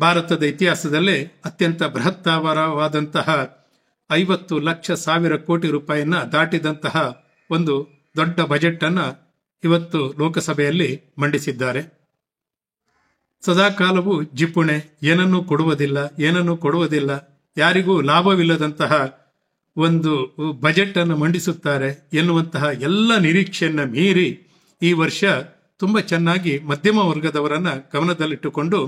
ಭಾರತದ ಇತಿಹಾಸದಲ್ಲೇ ಅತ್ಯಂತ ಬೃಹತ್ತಾವರವಾದಂತಹ 50,00,000 ಕೋಟಿ ರೂಪಾಯಿಯನ್ನ ದಾಟಿದಂತಹ ಒಂದು ದೊಡ್ಡ ಬಜೆಟ್ ಅನ್ನ ಇವತ್ತು ಲೋಕಸಭೆಯಲ್ಲಿ ಮಂಡಿಸಿದ್ದಾರೆ. ಸದಾಕಾಲವೂ ಜಿಪುಣೆ, ಏನನ್ನೂ ಕೊಡುವುದಿಲ್ಲ, ಯಾರಿಗೂ ಲಾಭವಿಲ್ಲದಂತಹ ಒಂದು ಬಜೆಟ್ ಅನ್ನು ಮಂಡಿಸುತ್ತಾರೆ ಎನ್ನುವಂತಹ ಎಲ್ಲ ನಿರೀಕ್ಷೆಯನ್ನ ಮೀರಿ ಈ ವರ್ಷ ತುಂಬಾ ಚೆನ್ನಾಗಿ ಮಧ್ಯಮ ವರ್ಗದವರನ್ನ ಗಮನದಲ್ಲಿಟ್ಟುಕೊಂಡು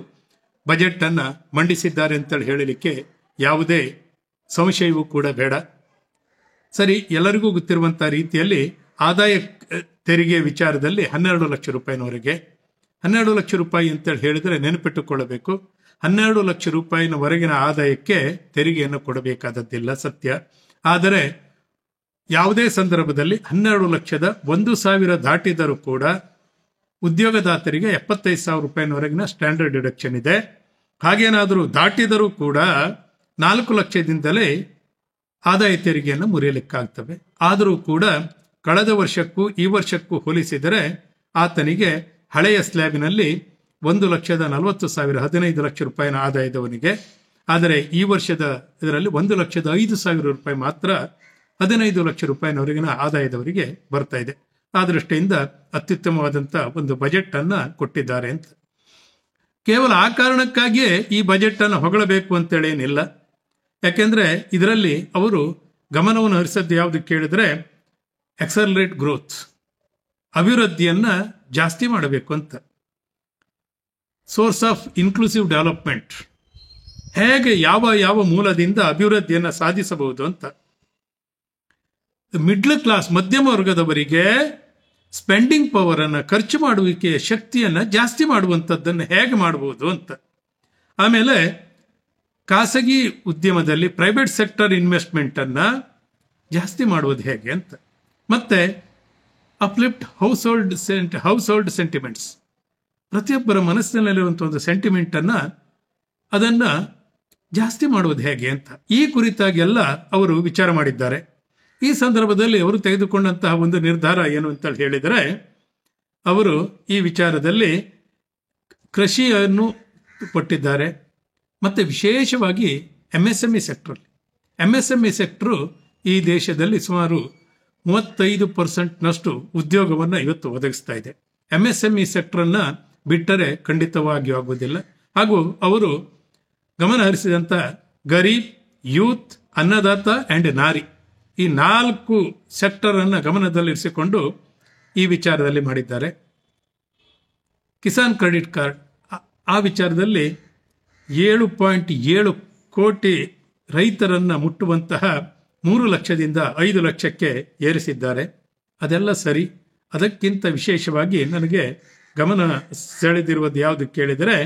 ಬಜೆಟ್ ಅನ್ನ ಮಂಡಿಸಿದ್ದಾರೆ ಅಂತೇಳಿ ಹೇಳಲಿಕ್ಕೆ ಯಾವುದೇ ಸಂಶಯವೂ ಕೂಡ ಬೇಡ. ಸರಿ, ಎಲ್ಲರಿಗೂ ಗೊತ್ತಿರುವಂತಹ ರೀತಿಯಲ್ಲಿ ಆದಾಯ ತೆರಿಗೆ ವಿಚಾರದಲ್ಲಿ 12 ಲಕ್ಷ ರೂಪಾಯಿನವರೆಗೆ 12 ಲಕ್ಷ ರೂಪಾಯಿ ಅಂತೇಳಿ ಹೇಳಿದ್ರೆ ನೆನಪಿಟ್ಟುಕೊಳ್ಳಬೇಕು, 12 ಲಕ್ಷ ರೂಪಾಯಿನವರೆಗಿನ ಆದಾಯಕ್ಕೆ ತೆರಿಗೆಯನ್ನು ಕೊಡಬೇಕಾದದ್ದಿಲ್ಲ, ಸತ್ಯ. ಆದರೆ ಯಾವುದೇ ಸಂದರ್ಭದಲ್ಲಿ 12 ಲಕ್ಷದ 1,000 ದಾಟಿದರೂ ಕೂಡ ಉದ್ಯೋಗದಾತರಿಗೆ 75,000 ರೂಪಾಯಿನವರೆಗಿನ ಸ್ಟ್ಯಾಂಡರ್ಡ್ ಡಿಡಕ್ಷನ್ ಇದೆ. ಹಾಗೇನಾದರೂ ದಾಟಿದರೂ ಕೂಡ 4 ಲಕ್ಷದಿಂದಲೇ ಆದಾಯ ತೆರಿಗೆಯನ್ನು ಮುರಿಯಲಿಕ್ಕಾಗ್ತವೆ. ಆದರೂ ಕೂಡ ಕಳೆದ ವರ್ಷಕ್ಕೂ ಈ ವರ್ಷಕ್ಕೂ ಹೋಲಿಸಿದರೆ ಆತನಿಗೆ ಹಳೆಯ ಸ್ಲ್ಯಾಬಿನಲ್ಲಿ 1,40,000 15 ಲಕ್ಷ ರೂಪಾಯಿನ ಆದಾಯದವನಿಗೆ, ಆದರೆ ಈ ವರ್ಷದ ಇದರಲ್ಲಿ 1,05,000 ರೂಪಾಯಿ ಮಾತ್ರ 15 ಲಕ್ಷ ರೂಪಾಯಿನವರೆಗಿನ ಆದಾಯದವರಿಗೆ ಬರ್ತಾ ಇದೆ. ಆ ದೃಷ್ಟಿಯಿಂದ ಅತ್ಯುತ್ತಮವಾದಂತಹ ಒಂದು ಬಜೆಟ್ ಅನ್ನ ಕೊಟ್ಟಿದ್ದಾರೆ ಅಂತ. ಕೇವಲ ಆ ಕಾರಣಕ್ಕಾಗಿಯೇ ಈ ಬಜೆಟ್ ಅನ್ನು ಹೊಗಳಬೇಕು ಅಂತೇಳಿ ಏನಿಲ್ಲ. ಯಾಕೆಂದ್ರೆ ಇದರಲ್ಲಿ ಅವರು ಗಮನವನ್ನು ಹರಿಸದ್ದು ಯಾವುದು ಕೇಳಿದ್ರೆ ಎಕ್ಸಲರೇಟ್ ಗ್ರೋತ್, ಅಭಿವೃದ್ಧಿಯನ್ನ ಜಾಸ್ತಿ ಮಾಡಬೇಕು ಅಂತ. ಸೋರ್ಸ್ ಆಫ್ ಇನ್ಕ್ಲೂಸಿವ್ ಡೆವಲಪ್ಮೆಂಟ್, ಹೇಗೆ ಯಾವ ಮೂಲದಿಂದ ಅಭಿವೃದ್ಧಿಯನ್ನ ಸಾಧಿಸಬಹುದು ಅಂತ. ಮಿಡ್ಲ್ ಕ್ಲಾಸ್, ಮಧ್ಯಮ ವರ್ಗದವರಿಗೆ ಸ್ಪೆಂಡಿಂಗ್ ಪವರ್ ಅನ್ನ, ಖರ್ಚು ಮಾಡುವಿಕೆಯ ಶಕ್ತಿಯನ್ನ ಜಾಸ್ತಿ ಮಾಡುವಂಥದ್ದನ್ನು ಹೇಗೆ ಮಾಡಬಹುದು ಅಂತ. ಆಮೇಲೆ ಖಾಸಗಿ ಉದ್ಯಮದಲ್ಲಿ ಪ್ರೈವೇಟ್ ಸೆಕ್ಟರ್ ಇನ್ವೆಸ್ಟ್ಮೆಂಟ್ ಅನ್ನ ಜಾಸ್ತಿ ಮಾಡುವುದು ಹೇಗೆ ಅಂತ. ಮತ್ತೆ ಅಪ್ಲಿಫ್ಟ್ ಹೌಸ್ ಹೋಲ್ಡ್ ಸೆಂಟಿಮೆಂಟ್ಸ್, ಪ್ರತಿಯೊಬ್ಬರ ಮನಸ್ಸಿನಲ್ಲಿರುವಂತಹ ಒಂದು ಸೆಂಟಿಮೆಂಟ್ ಅನ್ನ ಅದನ್ನ ಜಾಸ್ತಿ ಮಾಡುವುದು ಹೇಗೆ ಅಂತ ಈ ಕುರಿತಾಗೆಲ್ಲ ಅವರು ವಿಚಾರ ಮಾಡಿದ್ದಾರೆ. ಈ ಸಂದರ್ಭದಲ್ಲಿ ಅವರು ತೆಗೆದುಕೊಂಡಂತಹ ಒಂದು ನಿರ್ಧಾರ ಏನು ಅಂತ ಹೇಳಿದರೆ, ಅವರು ಈ ವಿಚಾರದಲ್ಲಿ ಕೃಷಿಯನ್ನು ಕೊಟ್ಟಿದ್ದಾರೆ. ಮತ್ತೆ ವಿಶೇಷವಾಗಿ MSME ಸೆಕ್ಟರ್ ಈ ದೇಶದಲ್ಲಿ ಸುಮಾರು 35% ಉದ್ಯೋಗವನ್ನು ಇವತ್ತು ಒದಗಿಸ್ತಾ ಇದೆ. MSME ಸೆಕ್ಟರ್ ಅನ್ನ ಬಿಟ್ಟರೆ ಖಂಡಿತವಾಗಿಯೂ ಆಗುವುದಿಲ್ಲ. ಹಾಗೂ ಅವರು ಗಮನ ಹರಿಸಿದಂತ ಗರೀಬ್, ಯೂತ್, ಅನ್ನದಾತ ಅಂಡ್ ನಾರಿ, ಈ 4 ಸೆಕ್ಟರ್ ಅನ್ನ ಗಮನದಲ್ಲಿರಿಸಿಕೊಂಡು ಈ ವಿಚಾರದಲ್ಲಿ ಮಾಡಿದ್ದಾರೆ. ಕಿಸಾನ್ ಕ್ರೆಡಿಟ್ ಕಾರ್ಡ್, ಆ ವಿಚಾರದಲ್ಲಿ 7.7 ಕೋಟಿ ರೈತರನ್ನ ಮುಟ್ಟುವಂತಹ 3 ಲಕ್ಷದಿಂದ 5 ಲಕ್ಷಕ್ಕೆ ಏರಿಸಿದ್ದಾರೆ. ಅದೆಲ್ಲ ಸರಿ. ಅದಕ್ಕಿಂತ ವಿಶೇಷವಾಗಿ ನನಗೆ ಗಮನ ಸೆಳೆದಿರುವುದು ಯಾವುದು ಕೇಳಿದರೆ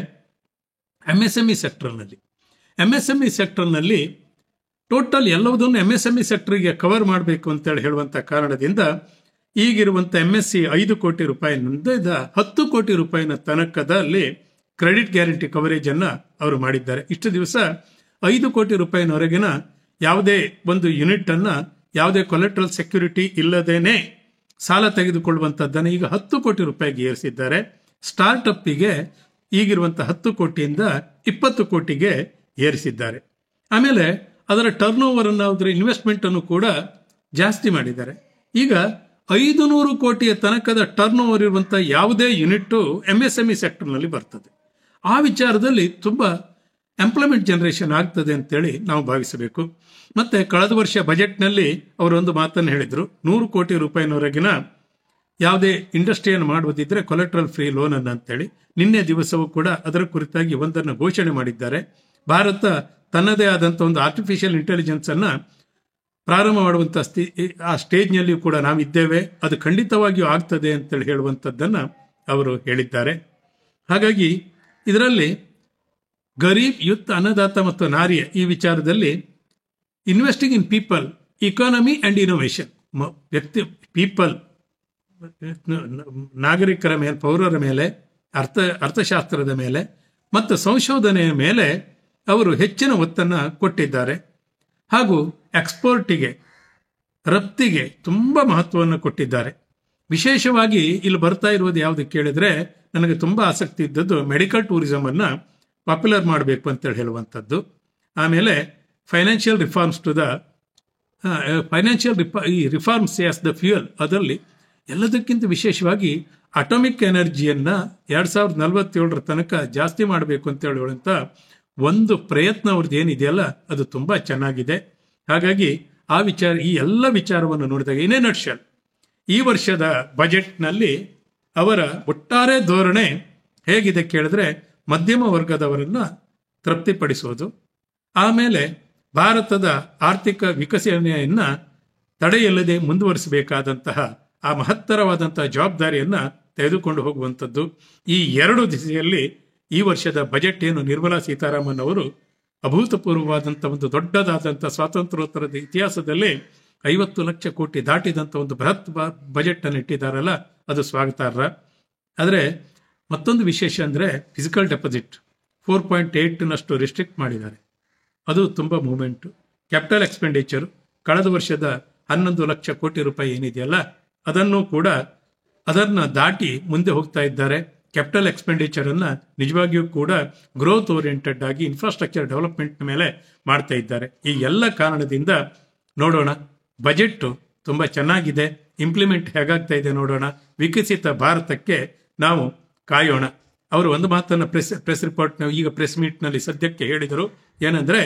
MSME ಸೆಕ್ಟರ್ನಲ್ಲಿ ಟೋಟಲ್ ಎಲ್ಲವುದನ್ನು MSME ಸೆಕ್ಟರ್ಗೆ ಕವರ್ ಮಾಡಬೇಕು ಅಂತೇಳಿ ಹೇಳುವಂತ ಕಾರಣದಿಂದ ಈಗಿರುವಂತ MSC 5 ಕೋಟಿ ರೂಪಾಯಿನಿಂದ 10 ಕೋಟಿ ರೂಪಾಯಿನ ತನಕದಲ್ಲಿ ಕ್ರೆಡಿಟ್ ಗ್ಯಾರಂಟಿ ಕವರೇಜ್ ಅನ್ನ ಅವರು ಮಾಡಿದ್ದಾರೆ. ಇಷ್ಟು ದಿವಸ 5 ಕೋಟಿ ರೂಪಾಯಿನವರೆಗಿನ ಯಾವುದೇ ಒಂದು ಯೂನಿಟ್ ಅನ್ನ ಯಾವುದೇ ಕೊಲೆಟ್ರಲ್ ಸೆಕ್ಯೂರಿಟಿ ಇಲ್ಲದೇನೆ ಸಾಲ ತೆಗೆದುಕೊಳ್ಳುವಂತದ್ದನ್ನು ಈಗ 10 ಕೋಟಿ ರೂಪಾಯಿಗೆ ಏರಿಸಿದ್ದಾರೆ. ಸ್ಟಾರ್ಟ್ಅಪ್ಗೆ ಈಗಿರುವಂತಹ 10 ಕೋಟಿಯಿಂದ 20 ಕೋಟಿಗೆ ಏರಿಸಿದ್ದಾರೆ. ಆಮೇಲೆ ಅದರ ಟರ್ನ್ ಓವರ್ ಅನ್ನು, ಅದರ ಇನ್ವೆಸ್ಟ್ಮೆಂಟ್ ಅನ್ನು ಕೂಡ ಜಾಸ್ತಿ ಮಾಡಿದ್ದಾರೆ. ಈಗ 500 ಕೋಟಿಯ ತನಕದ ಟರ್ನ್ ಓವರ್ ಇರುವಂತಹ ಯಾವುದೇ ಯೂನಿಟ್ MSME ಸೆಕ್ಟರ್ನಲ್ಲಿ ಬರ್ತದೆ. ಆ ವಿಚಾರದಲ್ಲಿ ತುಂಬಾ ಎಂಪ್ಲಾಯ್ಮೆಂಟ್ ಜನರೇಷನ್ ಆಗ್ತದೆ ಅಂತೇಳಿ ನಾವು ಭಾವಿಸಬೇಕು. ಮತ್ತೆ ಕಳೆದ ವರ್ಷ ಬಜೆಟ್ನಲ್ಲಿ ಅವರೊಂದು ಮಾತನ್ನು ಹೇಳಿದ್ರು, 100 ಕೋಟಿ ರೂಪಾಯಿನವರೆಗಿನ ಯಾವುದೇ ಇಂಡಸ್ಟ್ರಿಯನ್ನು ಮಾಡುವುದಿದ್ರೆ ಕೊಲೆಟ್ರಲ್ ಫ್ರೀ ಲೋನ್ ಅನ್ನ ಅಂತೇಳಿ. ನಿನ್ನೆ ದಿವಸವೂ ಕೂಡ ಅದರ ಕುರಿತಾಗಿ ಒಂದನ್ನು ಘೋಷಣೆ ಮಾಡಿದ್ದಾರೆ. ಭಾರತ ತನ್ನದೇ ಆದಂತಹ ಒಂದು ಆರ್ಟಿಫಿಷಿಯಲ್ ಇಂಟೆಲಿಜೆನ್ಸ್ ಅನ್ನ ಪ್ರಾರಂಭ ಮಾಡುವಂತ ಆ ಸ್ಟೇಜ್ನಲ್ಲಿ ಕೂಡ ನಾವಿದ್ದೇವೆ, ಅದು ಖಂಡಿತವಾಗಿಯೂ ಆಗ್ತದೆ ಅಂತೇಳಿ ಹೇಳುವಂಥದ್ದನ್ನ ಅವರು ಹೇಳಿದ್ದಾರೆ. ಹಾಗಾಗಿ ಇದರಲ್ಲಿ ಗರೀಬ್, ಯೂತ್, ಅನ್ನದಾತ ಮತ್ತು ನಾರಿಯ ಈ ವಿಚಾರದಲ್ಲಿ investing in people, economy and innovation, people, ನಾಗರಿಕರ ಮೇಲೆ, ಪೌರರ ಮೇಲೆ, ಅರ್ಥಶಾಸ್ತ್ರದ ಮೇಲೆ ಮತ್ತು ಸಂಶೋಧನೆಯ ಮೇಲೆ ಅವರು ಹೆಚ್ಚಿನ ಒತ್ತನ್ನು ಕೊಟ್ಟಿದ್ದಾರೆ. ಹಾಗೂ ಎಕ್ಸ್ಪೋರ್ಟಿಗೆ, ರಫ್ತಿಗೆ ತುಂಬಾ ಮಹತ್ವವನ್ನು ಕೊಟ್ಟಿದ್ದಾರೆ. ವಿಶೇಷವಾಗಿ ಇಲ್ಲಿ ಬರ್ತಾ ಇರುವುದು ಯಾವುದು ಕೇಳಿದ್ರೆ ನನಗೆ ತುಂಬಾ ಆಸಕ್ತಿ ಇದ್ದದ್ದು ಮೆಡಿಕಲ್ ಟೂರಿಸಂ ಅನ್ನ ಪಾಪ್ಯುಲರ್ ಮಾಡಬೇಕು ಅಂತೇಳಿ ಹೇಳುವಂಥದ್ದು. ಆಮೇಲೆ financial reforms to the reforms as the fuel, ಅದರಲ್ಲಿ ಎಲ್ಲದಕ್ಕಿಂತ ವಿಶೇಷವಾಗಿ ಅಟಾಮಿಕ್ ಎನರ್ಜಿಯನ್ನ 2047 ತನಕ ಜಾಸ್ತಿ ಮಾಡಬೇಕು ಅಂತ ಹೇಳುವಂತ ಒಂದು ಪ್ರಯತ್ನ ಅವ್ರದ್ದು ಏನಿದೆಯಲ್ಲ ಅದು ತುಂಬಾ ಚೆನ್ನಾಗಿದೆ. ಹಾಗಾಗಿ ಈ ಎಲ್ಲ ವಿಚಾರವನ್ನು ನೋಡಿದಾಗ ಇನ್ನೇ ನಟ್ಶಲ್ ಈ ವರ್ಷದ ಬಜೆಟ್ನಲ್ಲಿ ಅವರ ಒಟ್ಟಾರೆ ಧೋರಣೆ ಹೇಗಿದೆ ಕೇಳಿದ್ರೆ ಮಧ್ಯಮ ವರ್ಗದವರನ್ನ ತೃಪ್ತಿಪಡಿಸುವುದು, ಆಮೇಲೆ ಭಾರತದ ಆರ್ಥಿಕ ವಿಕಸನೆಯನ್ನ ತಡೆಯಿಲ್ಲದೆ ಮುಂದುವರಿಸಬೇಕಾದಂತಹ ಆ ಮಹತ್ತರವಾದಂತಹ ಜವಾಬ್ದಾರಿಯನ್ನ ತೆಗೆದುಕೊಂಡು ಹೋಗುವಂಥದ್ದು. ಈ ಎರಡು ದಿಸೆಯಲ್ಲಿ ಈ ವರ್ಷದ ಬಜೆಟ್ ಏನು ನಿರ್ಮಲಾ ಸೀತಾರಾಮನ್ ಅವರು ಅಭೂತಪೂರ್ವವಾದಂತಹ ಒಂದು ದೊಡ್ಡದಾದಂತಹ ಸ್ವಾತಂತ್ರ್ಯೋತ್ತರದ ಇತಿಹಾಸದಲ್ಲಿ 50 ಲಕ್ಷ ಕೋಟಿ ದಾಟಿದಂತ ಒಂದು ಬೃಹತ್ ಬಜೆಟ್ ಅನ್ನು ಇಟ್ಟಿದ್ದಾರಲ್ಲ, ಅದು ಸ್ವಾಗತಾರ್ಹ. ಆದರೆ ಮತ್ತೊಂದು ವಿಶೇಷ ಅಂದ್ರೆ ಫಿಸಿಕಲ್ ಡೆಪಾಸಿಟ್ 4.8 ರಿಸ್ಟ್ರಿಕ್ಟ್ ಮಾಡಿದ್ದಾರೆ, ಅದು ತುಂಬಾ ಮೂವ್ಮೆಂಟ್. ಕ್ಯಾಪಿಟಲ್ ಎಕ್ಸ್ಪೆಂಡಿಚರ್ ಕಳೆದ ವರ್ಷದ 11 ಲಕ್ಷ ಕೋಟಿ ರೂಪಾಯಿ ಏನಿದೆಯಲ್ಲ ಅದನ್ನ ದಾಟಿ ಮುಂದೆ ಹೋಗ್ತಾ ಇದ್ದಾರೆ. ಕ್ಯಾಪಿಟಲ್ ಎಕ್ಸ್ಪೆಂಡಿಚರ್ ಅನ್ನ ನಿಜವಾಗಿಯೂ ಕೂಡ ಗ್ರೋತ್ ಓರಿಯೆಂಟೆಡ್ ಆಗಿ ಇನ್ಫ್ರಾಸ್ಟ್ರಕ್ಚರ್ ಡೆವಲಪ್ಮೆಂಟ್ ಮೇಲೆ ಮಾಡ್ತಾ ಇದ್ದಾರೆ. ಈ ಎಲ್ಲ ಕಾರಣದಿಂದ ನೋಡೋಣ, ಬಜೆಟ್ ತುಂಬಾ ಚೆನ್ನಾಗಿದೆ, ಇಂಪ್ಲಿಮೆಂಟ್ ಹೇಗಾಗ್ತಾ ಇದೆ ನೋಡೋಣ. ವಿಕಸಿತ ಭಾರತಕ್ಕೆ ನಾವು ಕಾಯೋಣ. ಅವರು ಒಂದು ಮಾತನ್ನ ಪ್ರೆಸ್ ರಿಪೋರ್ಟ್ ಈಗ ಪ್ರೆಸ್ ಮೀಟ್ ನಲ್ಲಿ ಸದ್ಯಕ್ಕೆ ಹೇಳಿದರು, ಏನಂದ್ರೆ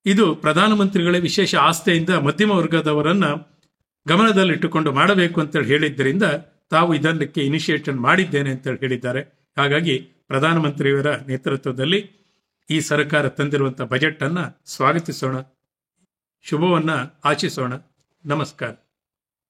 ಇದು ಪ್ರಧಾನಮಂತ್ರಿಗಳೇ ವಿಶೇಷ ಆಸ್ಥೆಯಿಂದ ಮಧ್ಯಮ ವರ್ಗದವರನ್ನ ಗಮನದಲ್ಲಿಟ್ಟುಕೊಂಡು ಮಾಡಬೇಕು ಅಂತೇಳಿ ಹೇಳಿದ್ದರಿಂದ ತಾವು ಇದಕ್ಕೆ ಇನಿಷಿಯೇಷನ್ ಮಾಡಿದ್ದೇನೆ ಅಂತೇಳಿ ಹೇಳಿದ್ದಾರೆ. ಹಾಗಾಗಿ ಪ್ರಧಾನಮಂತ್ರಿಯವರ ನೇತೃತ್ವದಲ್ಲಿ ಈ ಸರ್ಕಾರ ತಂದಿರುವಂತಹ ಬಜೆಟ್ ಅನ್ನ ಸ್ವಾಗತಿಸೋಣ, ಶುಭವನ್ನ ಆಶಿಸೋಣ. ನಮಸ್ಕಾರ.